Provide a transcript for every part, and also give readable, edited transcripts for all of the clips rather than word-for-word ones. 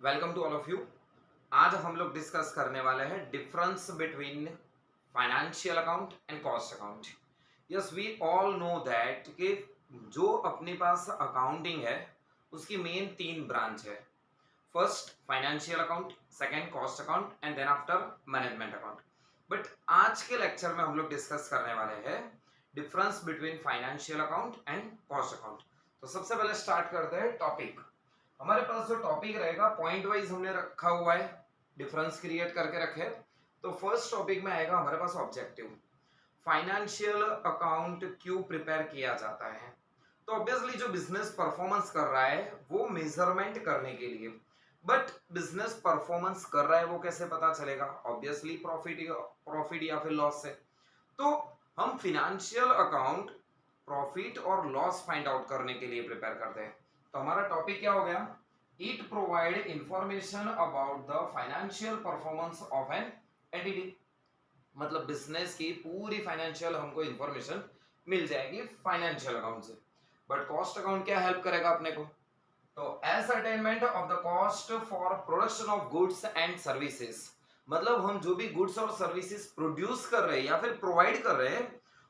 Welcome to all of you. आज हम लोग डिस्कस करने वाले हैं difference between financial account and cost account. Yes, we all know that कि जो अपने पास अकाउंटिंग है उसकी मेन तीन ब्रांच है। First financial account, second cost account and then after management account. But आज के लेक्चर में हम लोग डिस्कस करने वाले हैं difference between financial account and cost account. तो सबसे पहले स्टार्ट करते हैं टॉपिक। हमारे पास जो टॉपिक रहेगा पॉइंट वाइज हमने रखा हुआ है, डिफरेंस क्रिएट करके रखे। तो फर्स्ट टॉपिक में आएगा हमारे पास ऑब्जेक्टिव। फाइनेंशियल अकाउंट क्यों प्रिपेयर किया जाता है? तो ऑब्वियसली जो बिजनेस परफॉर्मेंस कर रहा है वो मेजरमेंट करने के लिए। बट बिजनेस परफॉर्मेंस कर रहा है वो कैसे पता चलेगा? ऑब्वियसली प्रॉफिट या फिर लॉस से। तो हम फिनेंशियल अकाउंट प्रॉफिट और लॉस फाइंड आउट करने के लिए प्रिपेयर करते हैं। तो हमारा टॉपिक क्या हो गया? It provide information about the financial performance of an entity. मतलब बिजनेस की पूरी फाइनेंशियल हमको इंफॉर्मेशन मिल जाएगी फाइनेंशियल अकाउंट से। बट कॉस्ट अकाउंट क्या हेल्प करेगा अपने को? तो ascertainment of the cost for production of goods and services. मतलब हम जो भी गुड्स और सर्विसेज प्रोड्यूस कर रहे हैं या फिर प्रोवाइड कर रहे हैं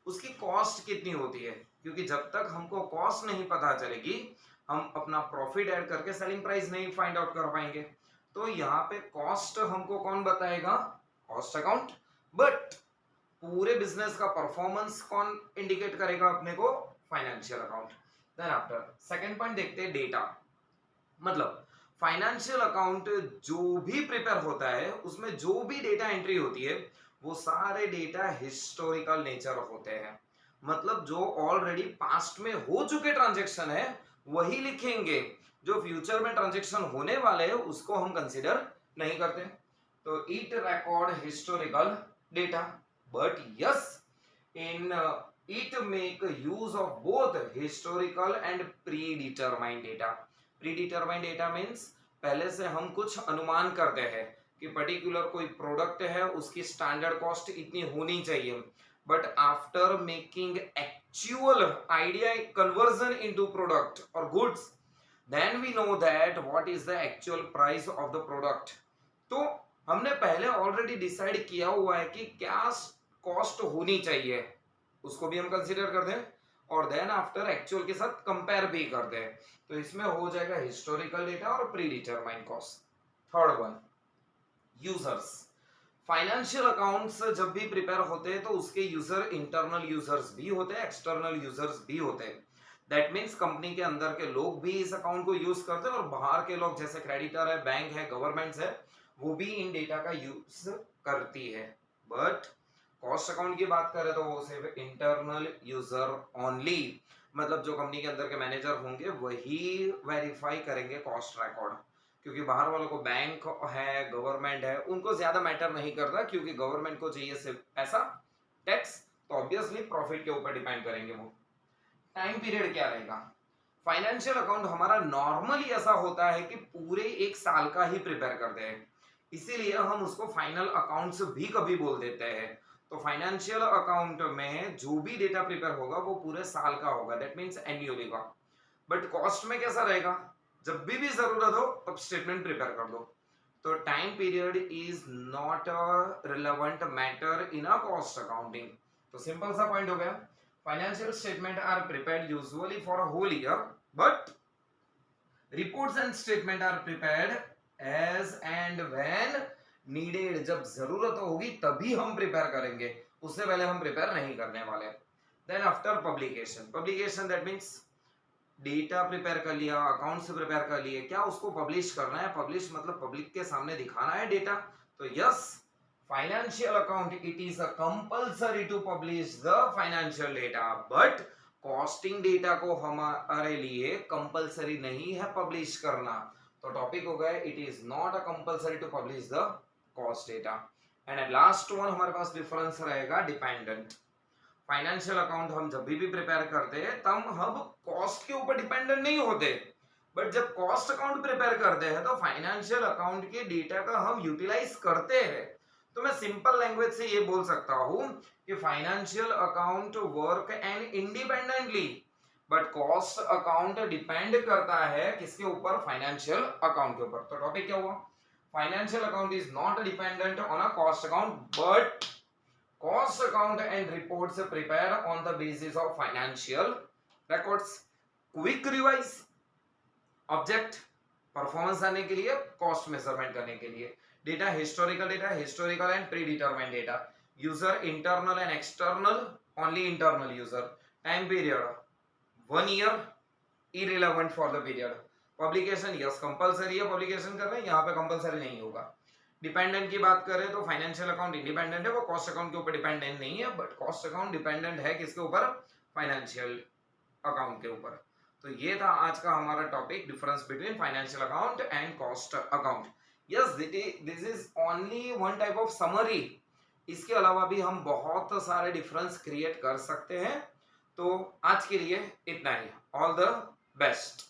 उसकी कॉस्ट कितनी होती है, क्योंकि जब तक हमको कॉस्ट नहीं पता चलेगी हम अपना प्रॉफिट ऐड करके सेलिंग प्राइस नहीं फाइंड आउट कर पाएंगे। तो यहाँ पे कॉस्ट हमको कौन बताएगा? Cost account. बट पूरे बिजनेस का परफॉर्मेंस कौन इंडिकेट करेगा अपने को? Financial account. Then after second point देखते हैं डेटा। मतलब फाइनेंशियल अकाउंट जो भी प्रिपेयर होता है उसमें जो भी डेटा एंट्री होती है वो सारे डेटा हिस्टोरिकल नेचर होते हैं। मतलब जो ऑलरेडी पास्ट में हो चुके ट्रांजैक्शन है वही लिखेंगे। जो फ्यूचर में ट्रांजैक्शन होने वाले हैं उसको हम कंसीडर नहीं करते। तो it record historical data. But yes, in it make use of both historical and pre determined data. Pre determined data means पहले से हम कुछ अनुमान करते हैं कि पर्टिकुलर कोई प्रोडक्ट है उसकी स्टैंडर्ड कॉस्ट इतनी होनी चाहिए। But after making actual idea conversion into product और goods then we know that what is the actual price of the product. तो हमने पहले ऑलरेडी डिसाइड किया हुआ है कि क्या कॉस्ट होनी चाहिए, उसको भी हम कंसीडर करते हैं और देन आफ्टर एक्चुअल के साथ कंपेयर भी करते हैं। तो इसमें हो जाएगा हिस्टोरिकल डेटा और pre determined cost. Third one, users. Financial accounts जब भी प्रिपेयर होते हैं तो उसके यूजर इंटरनल यूजर्स भी होते हैं, एक्सटर्नल यूजर्स भी होते हैं। दैट मीन्स कंपनी के अंदर के लोग भी इस अकाउंट को यूज करते हैं और बाहर के लोग जैसे क्रेडिटर है, बैंक है, गवर्नमेंट्स है, वो भी इन डेटा का यूज करती है। बट कॉस्ट अकाउंट की बात करें तो वो सिर्फ इंटरनल यूजर ओनली। मतलब जो कंपनी के अंदर के मैनेजर होंगे वही वेरीफाई करेंगे कॉस्ट रिकॉर्ड, क्योंकि बाहर वालों को बैंक है, गवर्नमेंट है, उनको ज्यादा मैटर नहीं करता, क्योंकि गवर्नमेंट को चाहिए सिर्फ पैसा, टैक्स। तो ऑब्वियसली प्रॉफिट के ऊपर डिपेंड करेंगे वो। टाइम पीरियड क्या रहेगा? फाइनेंशियल अकाउंट हमारा नॉर्मली ऐसा होता है कि पूरे एक साल का ही प्रिपेयर करते हैं, इसीलिए हम उसको फाइनल अकाउंट्स भी कभी बोल देते हैं। तो फाइनेंशियल अकाउंट में जो भी डेटा प्रिपेयर होगा वो पूरे साल का होगा, दैट मीन्स एन्युअली का। बट कॉस्ट में कैसा रहेगा? जब भी जरूरत हो तब स्टेटमेंट प्रिपेयर कर दो। तो time period is not a relevant matter in a cost accounting. तो सिंपल सा पॉइंट हो गया, financial statement are prepared usually for a whole year, but reports and statement are prepared as and when needed. जब जरूरत होगी तभी हम prepare करेंगे, उससे पहले हम प्रिपेयर नहीं करने वाले। Then after publication, publication that means data prepare कर लिया, अकाउंट से प्रिपेयर कर लिए, क्या उसको पब्लिश करना है? पब्लिश मतलब पब्लिक के सामने दिखाना है डेटा। तो yes, financial account it is a compulsory to publish the financial data. But costing data को हमारे लिए कंपल्सरी नहीं है पब्लिश करना। तो टॉपिक हो गया it is not a compulsory to publish the cost data. And last one हमारे पास डिफरेंस रहेगा डिपेंडेंट। फाइनेंशियल अकाउंट हम जब भी प्रिपेयर करते हैं तब हम कॉस्ट के ऊपर डिपेंडेंट नहीं होते। बट जब कॉस्ट अकाउंट प्रिपेयर करते हैं तो फाइनेंशियल अकाउंट के डेटा का हम यूटिलाइज करते हैं। तो मैं सिंपल लैंग्वेज से ये बोल सकता हूं कि financial account work and independently, but cost account depend करता है किसके ऊपर, फाइनेंशियल अकाउंट के ऊपर। तो टॉपिक क्या हुआ, financial account is not dependent on a cost account but cost account and reports prepare on the basis of financial records. Quick revise, object performance आने के लिए, कॉस्ट मेजरमेंट करने के लिए, data historical and pre determined data, user internal and external, only internal user, time period 1 year, irrelevant for the period, publication yes compulsory है, publication कर रहे हैं, यहाँ पे कंपलसरी नहीं होगा। डिपेंडेंट की बात करें तो फाइनेंशियल अकाउंट इंडिपेंडेंट है, वो कॉस्ट अकाउंट के ऊपर डिपेंडेंट नहीं है, बट कॉस्ट अकाउंट डिपेंडेंट है किसके ऊपर, फाइनेंशियल अकाउंट के ऊपर। तो ये था आज का हमारा topic, difference between financial account and cost account. Yes, this is only one type of summary, इसके अलावा भी हम बहुत सारे डिफरेंस क्रिएट कर सकते हैं। तो आज के लिए इतना ही, ऑल द बेस्ट।